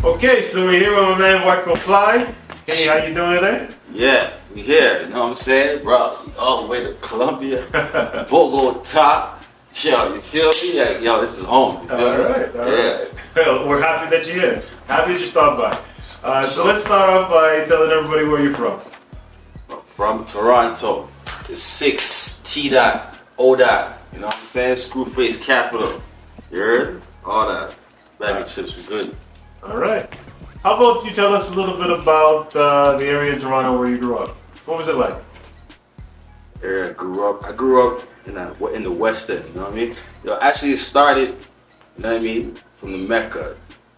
Okay, so we're here with my man Ranko Fly. Hey, how you doing today? Yeah, we here, you know what I'm saying? Bro, all the way to Colombia, Bogota. Yo, you feel me? Like, yo, this is home. You feel me? All right. Well, we're happy that you're here. Happy that you stopped by. So let's start off by telling everybody where you're from. From Toronto, the 6 T dot, O dot, you know what I'm saying? Screwface capital. You heard? All that. Baby chips, we good. All right. How about you tell us a little bit about the area in Toronto where you grew up? What was it like? Area I grew up in the West End, you know what I mean? Yo, actually it started, you know what I mean, from the Mecca,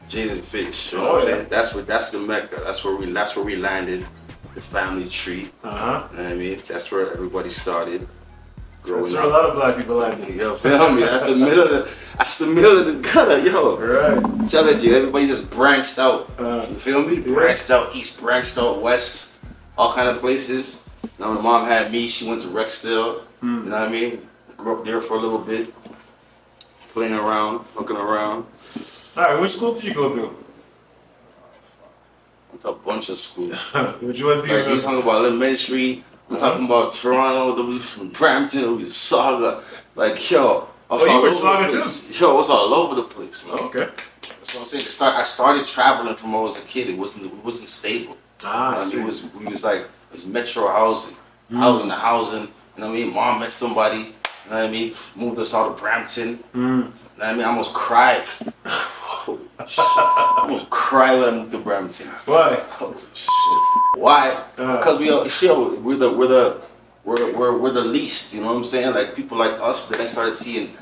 Jaden Fish, you know what I'm saying? That's the Mecca. That's where we landed, the family tree. Uh-huh. You know what I mean? That's where everybody started. That's where a lot of black people landed. Yo, feel me? That's the middle of the gutter, yo. Right. I'm telling you, everybody just branched out. You feel me? Yeah. Branched out east, branched out west, all kind of places. Now my mom had me, she went to Rexdale, you know what I mean? Grew up there for a little bit, playing around, fucking around. Alright, which school did you go to? Went to a bunch of schools. Which was the Like, you talking about elementary, I'm talking about Toronto, Brampton, Saga. Like, yo, I was all you were over Saga the place. Yo, I was all over the place, man. Okay. That's what I'm saying. I started traveling from when I was a kid. It wasn't stable. I see. It was metro housing. I was in the housing. You know what I mean? Mom met somebody. You know what I mean? Moved us out of Brampton. You know what I mean? I almost cried. I almost cried when I moved to Brampton. Why? Oh shit! Why? Because we're the least. You know what I'm saying? Like people like us. Then I started seeing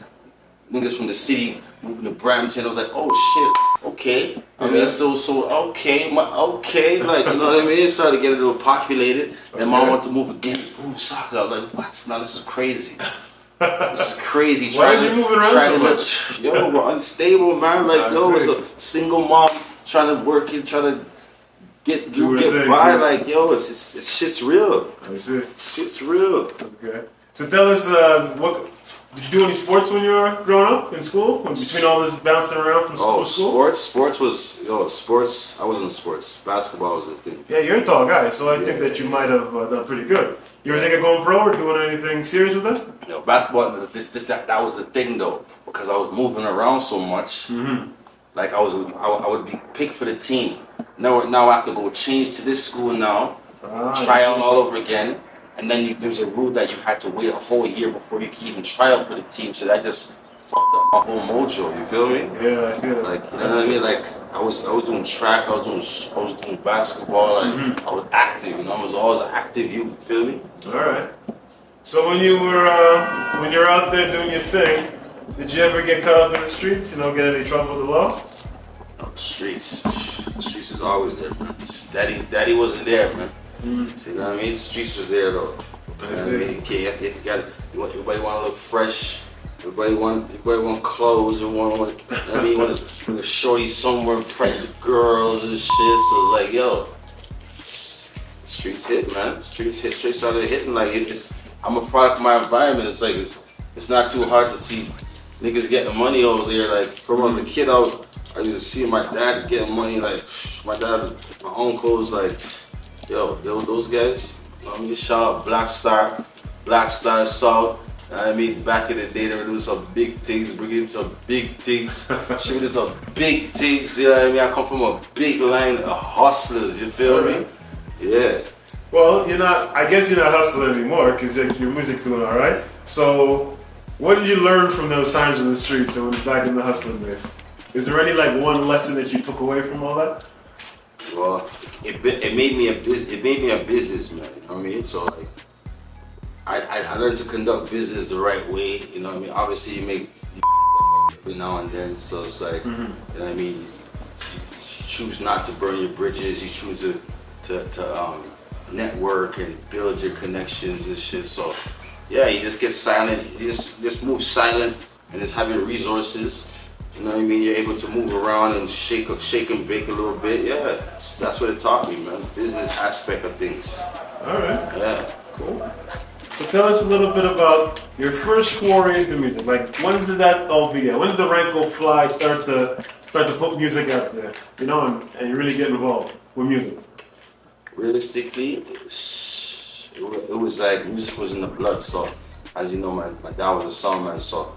niggas from the city moving to Brampton. I was like, oh shit, okay. I mean, so okay, like, you know what I mean? Started getting a little populated. And mom wanted to move again. Ooh, soccer. I'm like, what? No, this is crazy. This is crazy. Why are you moving around so much? Yo, we're unstable, man. Like, yo, it's a single mom trying to work and trying to get by. Like, yo, it's shit's real. I see. Shit's real. Okay. So tell us, what did you do any sports when you were growing up in school? Between all this bouncing around from school to school? Sports. I was in sports. Basketball was the thing. Yeah, you're a tall guy, so I think that you might have done pretty good. You ever think of going pro or doing anything serious with that? You know, basketball. That was the thing though, because I was moving around so much. Like I would be picked for the team. Now I have to go change to this school now, try out all over again. And then there's a rule that you had to wait a whole year before you can even try out for the team. So that just fucked up my whole mojo. You feel me? Yeah, I feel it. Like, you know what I mean? Like I was doing track. I was doing basketball. Like I was active. You know, I was always an active youth. You feel me? All right. So when you were out there doing your thing, did you ever get caught up in the streets? You know, get any trouble with the law? No, the streets is always there, man. Daddy wasn't there, man. See, you know what I mean? The streets was there though. You know what I mean? Everybody want to look fresh. Everybody want clothes. Everyone want to shorty somewhere, impress the girls and shit. So it's like, yo, the streets hit, man. The streets hit. Streets started hitting. Like I'm a product of my environment. It's like it's not too hard to see niggas getting money over there. Like from when I was a kid, I used to see my dad getting money. Like my dad, my uncles, like. Yo, those guys, you know what I mean? Shout out Black Star Salt. You know what I mean? Back in the day, they were doing some big things, bringing some big things, shooting some big things. You know what I mean? I come from a big line of hustlers. You feel me? Yeah. Well, I guess you're not hustling anymore because your music's doing all right. So, what did you learn from those times in the streets and back in the hustling days? Is there any like one lesson that you took away from all that? Well, it made me a businessman. You know what I mean? So like, I learned to conduct business the right way. You know what I mean? Obviously, you make every now and then. So it's like, you know what I mean? You choose not to burn your bridges. You choose to network and build your connections and shit. So yeah, you just get silent. You just move silent and just have your resources. You know what I mean? You're able to move around and shake and bake a little bit. Yeah, that's what it taught me, man. Business aspect of things. All right. Yeah. Cool. So tell us a little bit about your first foray into music. Like, when did that all begin? When did the Ranko Fly start to start to put music out there, you know, and you really get involved with music? Realistically, it was like music was in the blood. So, as you know, my dad was a songman, so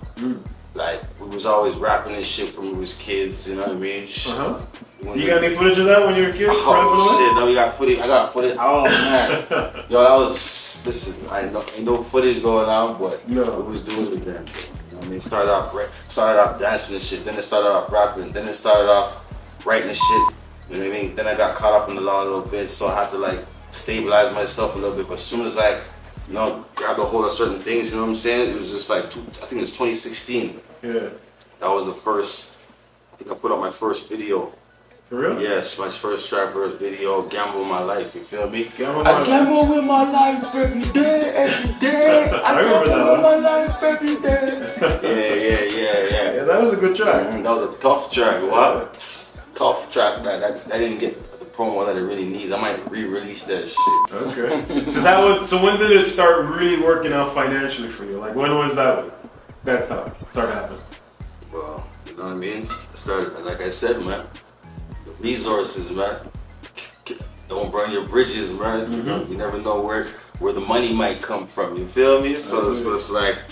like we was always rapping and shit from we was kids. You know what I mean? You got any footage of that when you were a kid? Oh shit! No, you got footage. I got footage. Oh man, yo, that was listen. I know ain't no footage going on, but we was doing it then. You know what I mean? Started off dancing and shit. Then it started off rapping. Then it started off writing and shit. You know what I mean? Then I got caught up in the law a little bit, so I had to like stabilize myself a little bit. But as soon as I, you know, grabbed a hold of certain things, you know what I'm saying? It was just like, I think it was 2016. Yeah. That was the first, I think I put up my first video. For real? Yes, my first track, first video, Gamble with My Life, you feel me? I gamble with my life every day, every day. I gamble with my life every day. Yeah. Yeah, that was a good track. That was a tough track, what? Tough track, man. I didn't get the promo that it really needs. I might re-release that shit. Okay. So when did it start really working out financially for you? Like when was that started happening? Well, you know what I mean? Started, like I said, man. The resources, man. Don't burn your bridges, man. You know, you never know where the money might come from. You feel me? So it's like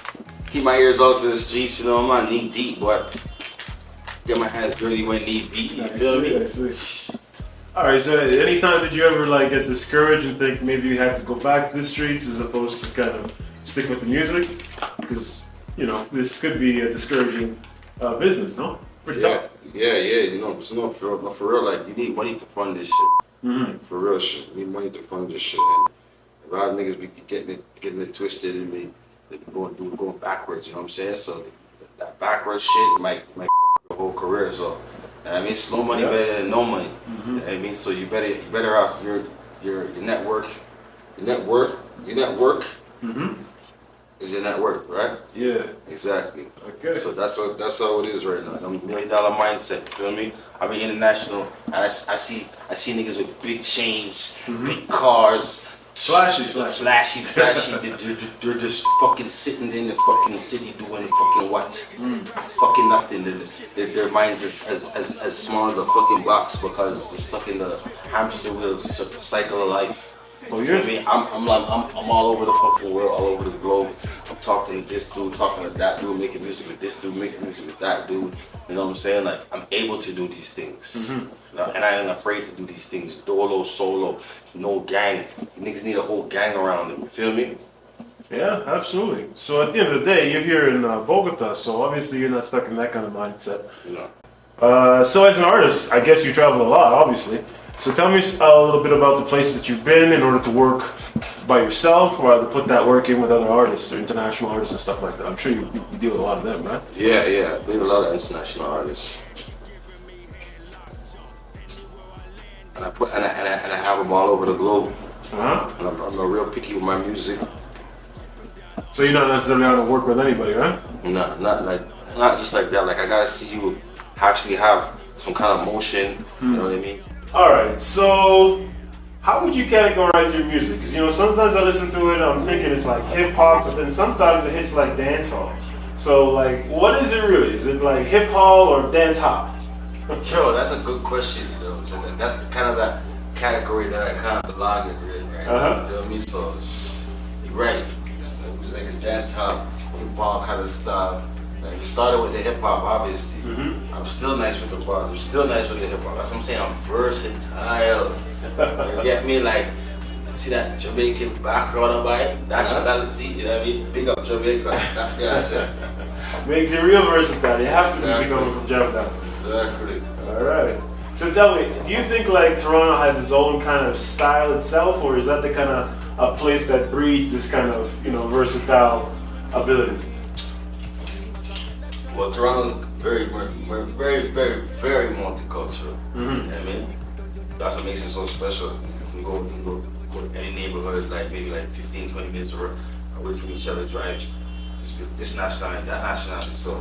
keep my ears out to the streets. You know, I'm not knee deep, but get my hands dirty when need be. You feel me? I see. All right. So, anytime did you ever like get discouraged and think maybe you have to go back to the streets as opposed to kind of stick with the music? Because you know this could be a discouraging business, no? Pretty tough. Yeah. You know, so for real, like you need money to fund this shit. Like, for real shit, you need money to fund this shit. And a lot of niggas be getting it twisted and be going backwards. You know what I'm saying? So that backwards shit might the whole career. So I mean, slow money better than no money. You know what I mean? So you better have your network, your net worth is your net worth, right? Yeah. Exactly. Okay. So that's how it is right now. The $1 million mindset. You feel me? I be international, and I see niggas with big chains, big cars. Flashy. They're just fucking sitting in the fucking city doing fucking what? Fucking nothing. Their minds are as small as a fucking box because they're stuck in the hamster wheel cycle of life. Oh, You know what I mean? I'm all over the fucking world, all over the globe. I'm talking to this dude, talking to that dude, making music with this dude, making music with that dude. You know what I'm saying? Like, I'm able to do these things. You know, and I ain't afraid to do these things. Dolo, solo, no gang. Niggas need a whole gang around them. You feel me? Yeah, absolutely. So at the end of the day, you're here in Bogota, so obviously you're not stuck in that kind of mindset. You know. So as an artist, I guess you travel a lot, obviously. So tell me a little bit about the places that you've been in order to work by yourself or to put that work in with other artists or international artists and stuff like that. I'm sure you deal with a lot of them, right? Yeah. I deal with a lot of international artists. And I have them all over the globe. And I'm real picky with my music. So you're not necessarily out to work with anybody, right? No, not just like that. Like I gotta see you actually have some kind of motion. You know what I mean? All right. So how would you categorize your music? Because you know sometimes I listen to it, I'm thinking it's like hip hop, but then sometimes it hits like dance hall. So like, what is it really? Is it like hip hop or dance hop? Yo, that's a good question. You know, so that's the kind of that category that I kind of belong in, really, right? You know what I mean? So you're right. It's like a dance hop, hip hop kind of style. Like, it started with the hip hop, obviously. I'm still nice with the bars. I'm still nice with the hip hop. That's what I'm saying. I'm versatile. You get me? Like, see that Jamaican background on my nationality. You know what I mean? Big up Jamaica. Makes you real versatile. You have to be coming from Jamaica. Exactly. All right. So tell me, do you think like Toronto has its own kind of style itself, or is that the kind of a place that breeds this kind of versatile abilities? Well, Toronto's very multicultural. You know what I mean? That's what makes it so special. You can go to any neighborhood, like maybe like 15, 20 minutes away from each other, drive this nationality, that nationality. So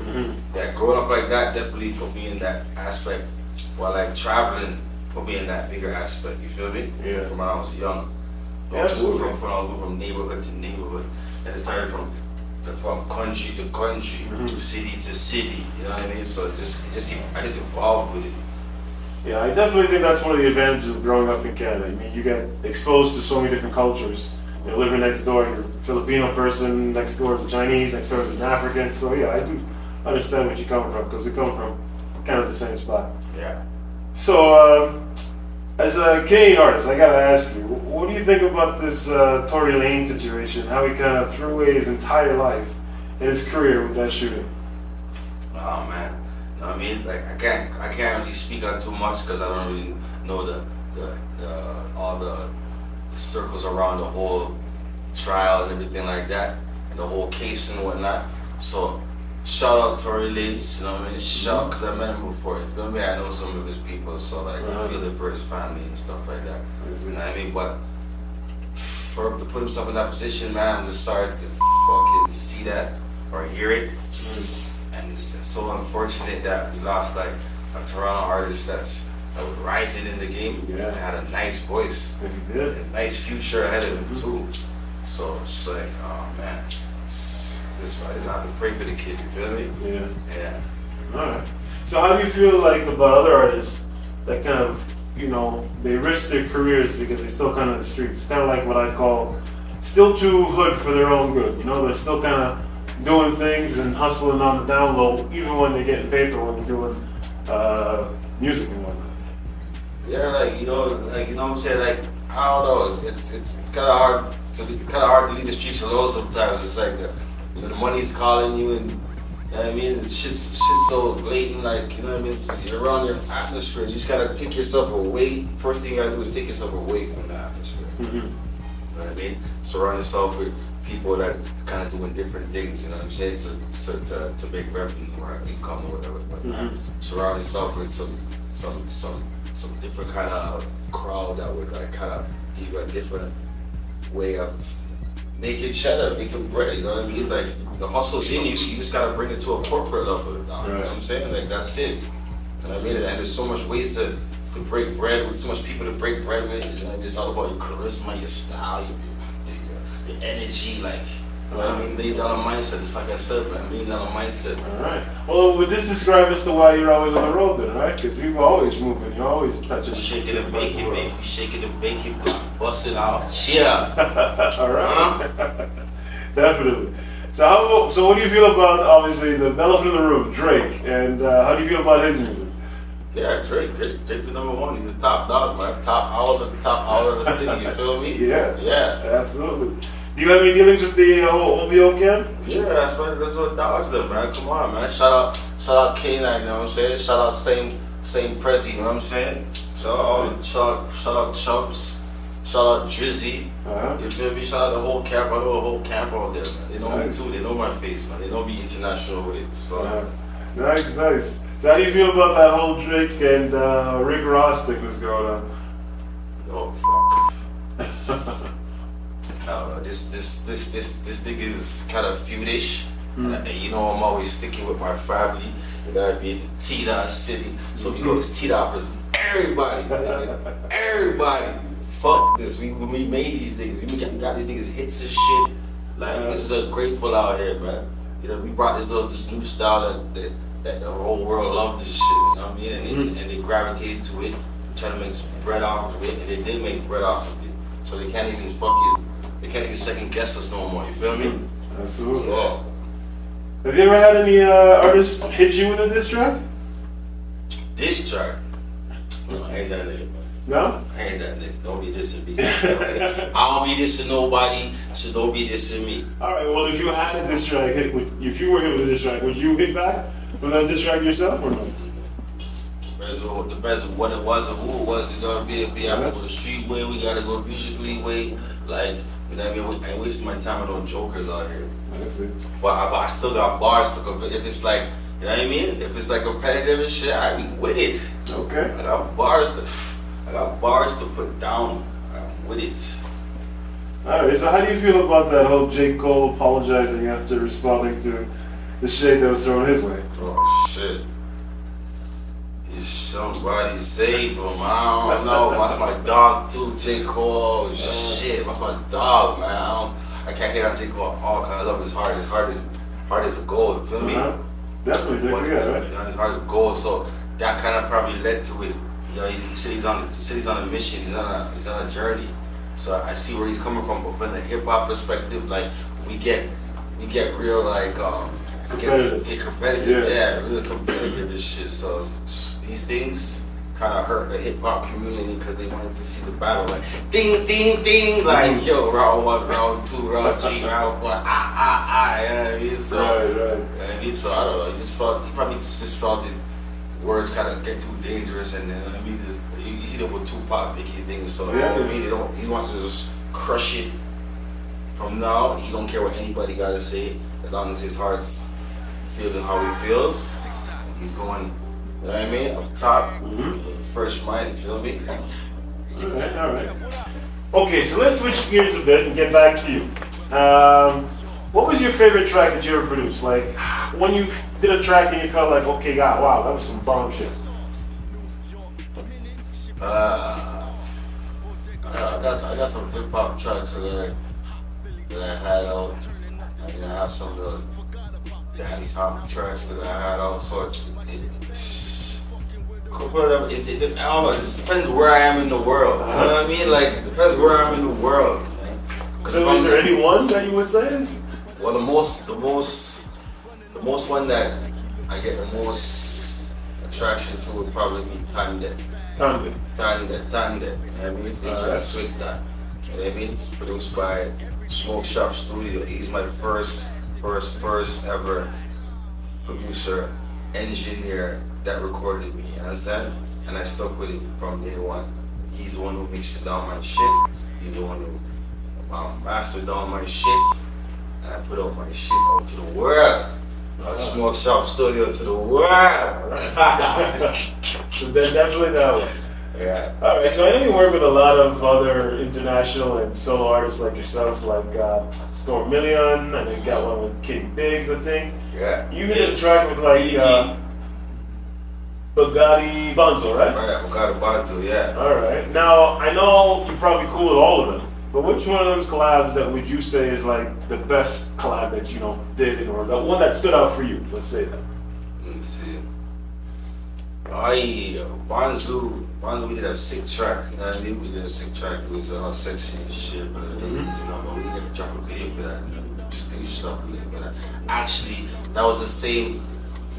that growing up like that definitely put me in that aspect. While like traveling put me in that bigger aspect. You feel me? Yeah. From when I was young. Absolutely. From neighborhood to neighborhood, and it started from from country to country, city to city. You know what I mean? So I just evolved with it. Yeah, I definitely think that's one of the advantages of growing up in Canada. I mean, you get exposed to so many different cultures. You're living next door, you're a Filipino person, next door is a Chinese, next door is an African. So yeah, I do understand what you're coming from because we come from kind of the same spot. Yeah. So, as a Canadian artist, I gotta ask you, what do you think about this Tory Lane situation? How he kind of threw away his entire life and his career with that shooting? Oh man, you know what I mean? Like I can't really speak on too much because I don't really know the all the circles around the whole trial and everything like that, and the whole case and whatnot. So shout out Tory Lanez, you know what I mean? Shout, because I met him before. You feel me? I know some of his people, so like I feel it for his family and stuff like that. You know what I mean? But for him to put himself in that position, man, I'm just sorry to fucking see that or hear it. And it's so unfortunate that we lost like a Toronto artist that was rising in the game. Yeah. Had a nice voice, a nice future ahead of him too. So it's like, oh man, I just have to pray for the kid. You feel me? Yeah. Yeah. All right. So how do you feel like about other artists that kind of, you know, they risk their careers because they're still kind of in the streets? It's kind of like what I call still too hood for their own good. You know, they're still kind of doing things and hustling on the down low, even when they're getting paid for when they're doing music and whatnot. Yeah, like you know what I'm saying. Like I don't know, it's kind of hard to leave the streets alone sometimes. It's like you know, the money's calling you, and you know what I mean, it's shit's so blatant. Like you know what I mean, you're around your atmosphere. You just gotta take yourself away. First thing you gotta do is take yourself away from the atmosphere. You know what I mean? Surround yourself with people that kind of doing different things, you know what I'm saying, to make revenue or income or whatever. But surround yourself with some different kind of crowd that would like kind of give you a different way of making cheddar, making bread. You know what I mean? Like the hustle's in you. You just gotta bring it to a corporate level now. You know what I'm saying? Like that's it. You know what I mean? And there's so much ways to break bread with, so much people to break bread with. You know, it's all about your charisma, your style, your energy, like, you know what I mean? Lay down a mindset, just like I said, man. Lay down a mindset. Alright. Well, would this describe as to why you're always on the road then, right? Because you're always moving, you're always touching. Shaking and baking, baby. Shaking and baking, busting out. Yeah. Alright. Definitely. So what do you feel about, obviously, the elephant in the room, Drake, and how do you feel about his music? Yeah, Drake's the number one. He's the top dog, man. Top out of the city, you feel me? Yeah. Yeah. Absolutely. Do you have any dealings with the whole overcame? Yeah, that's what dogs do, man. Come on, man. Shout out K9, you know what I'm saying? Shout out same Prezi, you know what I'm saying? Shout out Chubs. Shout out Drizzy. You feel me? Shout out the whole camp. I know the whole camp out there, man. They know me too. They know my face, man. They know me international with it. So nice. So how do you feel about that whole Drake and Rick Ross thing that's going on? Oh fuck. I don't know. This thing is kind of feudish, and you know I'm always sticking with my family. You know what I mean? T-Dot City. So we go to T-Dot versus everybody. Everybody. Fuck this. We made these niggas. We got these niggas hits and shit. Like this is a grateful out here, man. You know we brought this new style that the whole world loved this shit. You know what I mean? And they gravitated to it, trying to make some bread off of it, and they did make bread off of it. So they can't even they can't even second guess us no more. You feel me? Absolutely. Yeah. Have you ever had any artists hit you with a diss track? Diss track? No, I ain't that nigga. No? I ain't that nigga. Don't be dissing me. I don't be dissing nobody, so don't be dissing me. Alright, well if you had a diss track if you were hit with a diss track, would you hit back with a diss track yourself or no? Depends on what it was and who it was. You know what I mean? If we have to go the street way, we gotta go musically way. Like, you know what I mean? I ain't wasting my time on no jokers out here. That's it. But I still got bars to go. If it's like, you know what I mean? If it's like competitive and shit, I be with it. Okay. I got bars to put down. I'm with it. Alright, so how do you feel about that whole J. Cole apologizing after responding to the shade that was thrown his way? Oh shit. Somebody save him. I don't know. That's my dog too, J. Cole. Shit, that's my dog, man. I can't hate on J. Cole all because I love his heart. His heart is a gold. You feel me? Definitely, But, right? you know, his heart is gold. So that kind of probably led to it. You know, he said he's on a mission. He's on a journey. So I see where he's coming from. But from the hip hop perspective, like we get real like competitive. Yeah, real competitive and shit. So these things kind of hurt the hip hop community because they wanted to see the battle like ding ding ding like yo round 1, round 2, round 3, round 1 you know what I mean? So right. You know what I mean? So I don't know. He probably just felt it. Words kind of get too dangerous, and then I mean, you see them with Tupac making things. So you know what I mean? He wants to just crush it from now. He don't care what anybody gotta say, as long as his heart's feeling how he feels. He's going. You know what I mean? Up top, fresh mind, you feel me? All right. Okay, so let's switch gears a bit and get back to you. What was your favorite track that you ever produced? Like, when you did a track and you felt like, okay, God, wow, that was some bomb shit. I got some hip hop tracks that I had out. I have some of the dance hop tracks that I had out. So I don't know, it depends where I am in the world. You know what I mean? Like, it depends where I'm in the world. So is there any one that you would say is? Well, the most one that I get the most attraction to would probably be Tande. Tande. I mean, featuring Sweet that. And I mean, it's produced by Smoke Shop Studio. He's my first ever producer, engineer that recorded me, you understand? And I stuck with him from day one. He's the one who mixed down my shit. He's the one who mastered down my shit. And I put out my shit out to the world. Smoke Shop Studio to the world. So then definitely that one. Yeah. All right. So I know you work with a lot of other international and solo artists like yourself, like Storm Million, and then you got one with King Biggs, I think. Yeah. You did a track with like Bugatti Bonzo, right? Right, Bugatti Bonzo, yeah. All right. Now I know you probably cool with all of them, but which one of those collabs that would you say is like the best collab that you did, or the one that stood out for you? Let's say that. Let's see. Bonzo, we did a sick track, you know what I mean? We did a sick track, it was all sexy and shit, but but we didn't drop a video for that, just shit for that. Actually, that was the same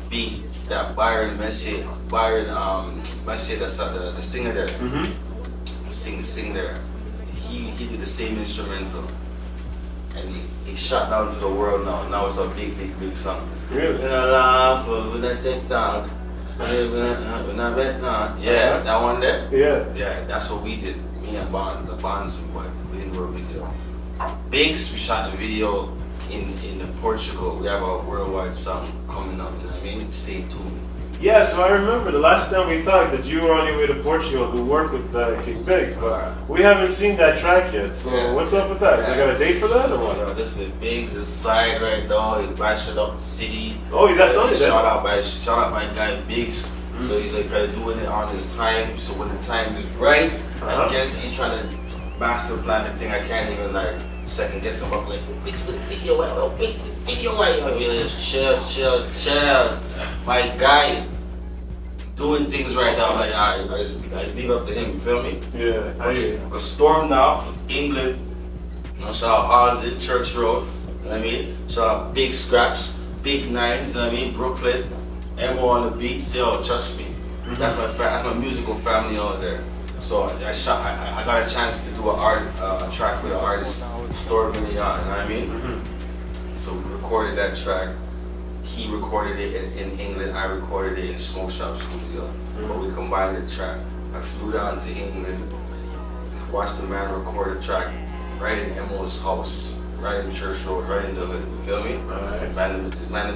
beat that Byron Messier, that's the singer there, sing there. He did the same instrumental, and he shot down to the world now. Now it's a big song. Really? Yeah, that one there? Yeah, that's what we did. Me and Bonzo, but we didn't work with them. Biggs, we shot the video in Portugal. We have a worldwide song coming up, you know what I mean? Stay tuned. Yeah, so I remember the last time we talked that you were on your way to Portugal to work with King Biggs, but we haven't seen that track yet. So what's up with that? Is I got a date for that or what? Yo, this is Biggs' side right now. He's bashing up the city. Oh, he's at Sunday then? Shout out my guy Biggs. So he's like kind of doing it on his time. So when the time is right, I guess he's trying to master plan the thing. I can't even like second guess him up like Biggs with the video. Biggs with the video. Chill. My guy doing things right now. Like I just leave it up to him. You feel me? Yeah. A storm now, England. You know, shout out Harlem, Church Road. You know what I mean? Shout out Big Scraps, Big Nines. You know what I mean? Brooklyn. Mo on the beats, yo, trust me. That's my musical family out there. So I got a chance to do a track with an artist, Storm Million, you know what I mean? So we recorded that track. He recorded it in England, I recorded it in Smoke Shop Studio. But we combined the track. I flew down to England, watched the man record a track right in Mo's house, right in Church Road, right in the hood, you feel me? Man,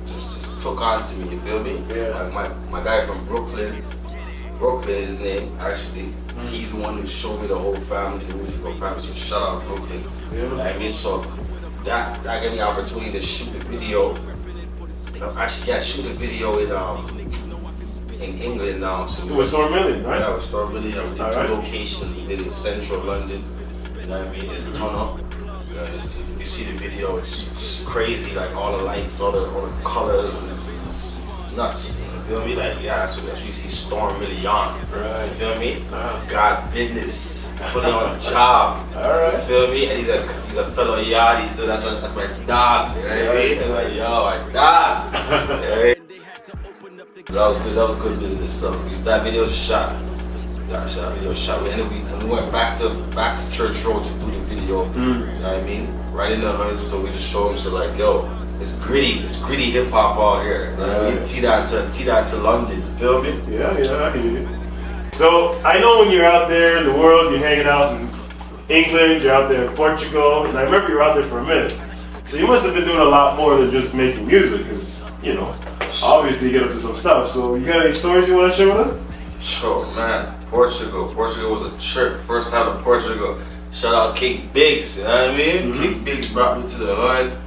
just took on to me, you feel me? Yeah. My guy from Brooklyn is his name, actually. He's the one who showed me the whole family, the musical family, so shout out Brooklyn. I mean, so that gave me the opportunity to shoot a video. Shoot a video in England now. So with Storm Million, right? Yeah, with Storm Million. We did two locations. We did it in central London You know what I mean? In the tunnel. You see the video, it's crazy, like all the lights, all the colors, it's nuts. You feel me? Like, yeah, that's what you see Storm really on. Right. You feel me? Got business, putting on a job. Alright. You feel me? And he's a fellow yachty, so that's my dog. You know what I mean? And like, yo, my dog. That was good business. So that video was shot. That video was shot. We went back to Church Road to do the video. You know what I mean? Right in the hood, so we just showed him, so like, yo, it's gritty hip hop out here. You know what I mean? T that to London, you feel me? Yeah, I hear you. So I know when you're out there in the world, you're hanging out in England, you're out there in Portugal, and I remember you were out there for a minute. So you must have been doing a lot more than just making music, because, you know, obviously you get up to some stuff. So you got any stories you want to share with us? Sure, man. Portugal was a trip. First time in Portugal. Shout out King Biggs, you know what I mean? King Biggs brought me to the hood.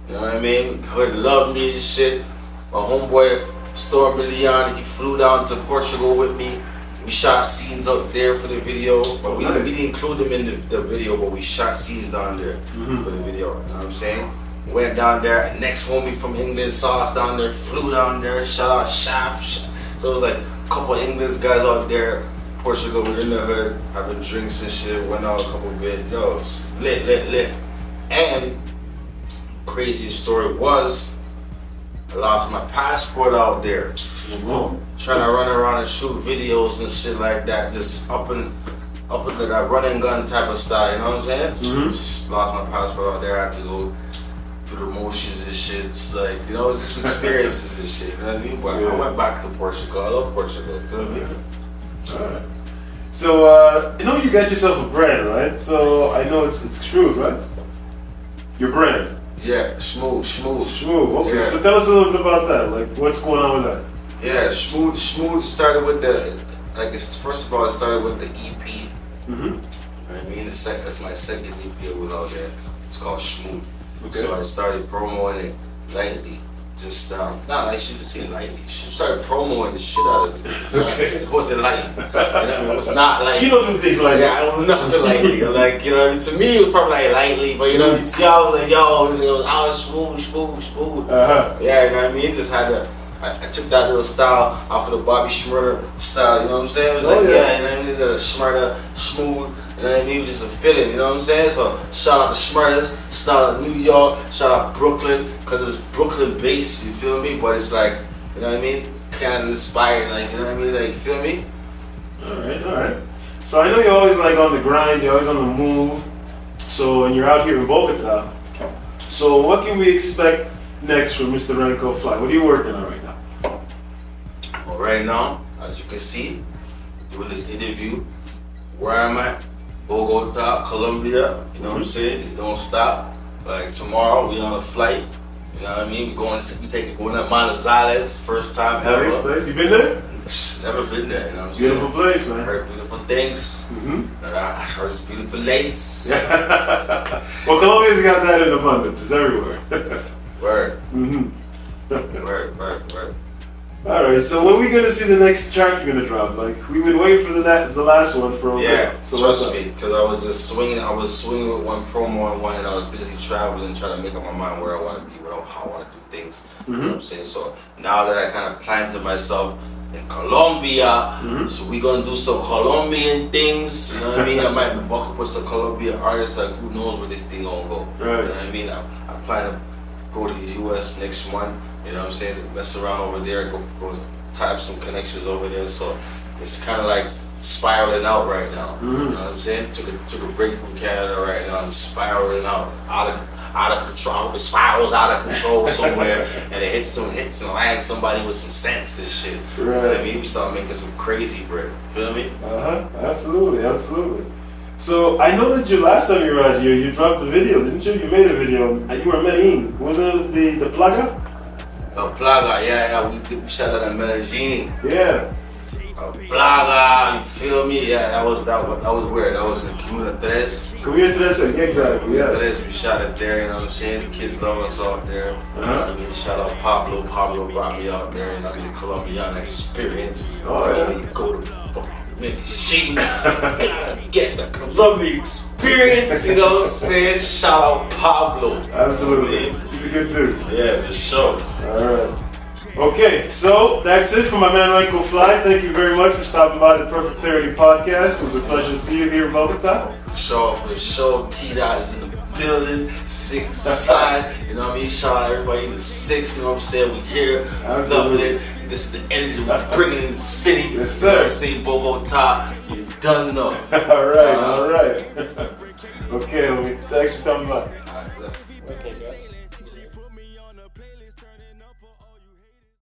You know what I mean? Hood loved me and shit. My homeboy Storm Million, he flew down to Portugal with me. We shot scenes out there for the video, but we didn't include them in the video, but we shot scenes down there for the video. You know what I'm saying? Went down there. Next homie from England saw us down there, flew down there. Shout out Shaft. So it was like a couple of English guys out there. Portugal, we're in the hood, having drinks and shit. Went out a couple bit. Yo, lit. And craziest story was I lost my passport out there. Trying to run around and shoot videos and shit like that, just up in that run and gun type of style, you know what I'm saying? Just lost my passport out there, I had to go through the motions and shit. It's like, you know, it's just experiences and shit, you know what I mean? But I went back to Portugal, I love Portugal, you know what I mean? Alright. So, I know you got yourself a brand, right? So, I know it's Smoooth, right? Your brand? Yeah, Smoooth. Smoooth, okay. Yeah. So tell us a little bit about that. Like, what's going on with that? Yeah, Smoooth started with first of all, it started with the EP. You know what I mean? That's my second EP I was out there. It's called Smoooth. Okay. So I started promoting it lightly. Just, not like she would say lightly. She started promoting the shit out of it. Okay. It wasn't lightly. You know what I mean? It was not like. You don't do things like Yeah, that. I don't do nothing lightly. Like, you know what I mean? To me, it was probably like lightly, but you know what I mean? To y'all, I was like, yo, it was smooth. Yeah, you know what I mean? Just had to. I took that little style off of the Bobby Shmurda style, you know what I'm saying? It was like, yeah, you know what I mean? The Shmurda, smooth, you know what I mean? It was just a feeling, you know what I'm saying? So shout out to Shmurdas, shout out New York, shout out Brooklyn, because it's Brooklyn based, you feel me? But it's like, you know what I mean? Kind of inspired, like, you know what I mean? Like, you feel me? Alright. So I know you're always like on the grind, you're always on the move. So, and you're out here in Bogota. So what can we expect next from Mr. Ranko Fly? What are you working on right now? Well, right now, as you can see, doing this interview, where I'm at, Bogota, Colombia, you know what I'm saying? It don't stop. Like tomorrow, we on a flight, you know what I mean? We're going to Manizales, first time ever. Nice. You been there? Never been there, you know what I'm saying? Beautiful place, man. Heard beautiful things. I heard it's beautiful ladies. Well, Colombia's got that in abundance. It's everywhere. Word. Word. Alright, so when are we gonna see the next track you're gonna drop? Like, we've been waiting for the last one for a Yeah, bit. So trust me, because I was just swinging. I was swinging with one promo and one, and I was busy traveling, trying to make up my mind where I want to be, how I want to do things. You know what I'm saying? So now that I kind of planted myself in Colombia, so we gonna do some Colombian things. You know what I mean? I might buck up with some Colombian artists. Like, who knows where this thing gonna go? Right. You know what I mean? I plan to go to the U.S. next month. You know what I'm saying? Mess around over there, go tie up some connections over there. So it's kind of like spiraling out right now. You know what I'm saying? Took a break from Canada right now and spiraling out of control. It spirals out of control somewhere and it hits and lands somebody with some sense and shit. You know what I mean? We start making some crazy bread. Feel me? Absolutely. So I know that last time you were out here, you dropped a video, didn't you? You made a video and you were in Medellin. Wasn't it the Plaga? Plaga, yeah, we shot that in Medellin. Yeah. Plaga, you feel me? Yeah, that was weird. That was in Comuna 3. Comuna 3, exactly, yes. We shot it there, you know what I'm saying? The kids love us out there. You know what I mean? Shout out Pablo. Pablo brought me out there, and I mean, the Colombian experience. Oh, yeah. Really go to man, cheating. Gotta get the Colombia experience, you know what I'm saying? Shout out Pablo. Absolutely. Man. He's a good dude. Yeah, for sure. Alright. Okay, so that's it for my man Ranko Fly. Thank you very much for stopping by the Perfect Clarity Podcast. It was a pleasure to see you here in Bogota. For sure. T-Dot is in the building. 6 side. You know what I mean? Shout out everybody in the 6. You know what I'm saying? We here. Loving it. This is the energy we're bringing in the city. Yes, sir. Say Bogota. You done know. Alright. Okay, thanks for stopping by.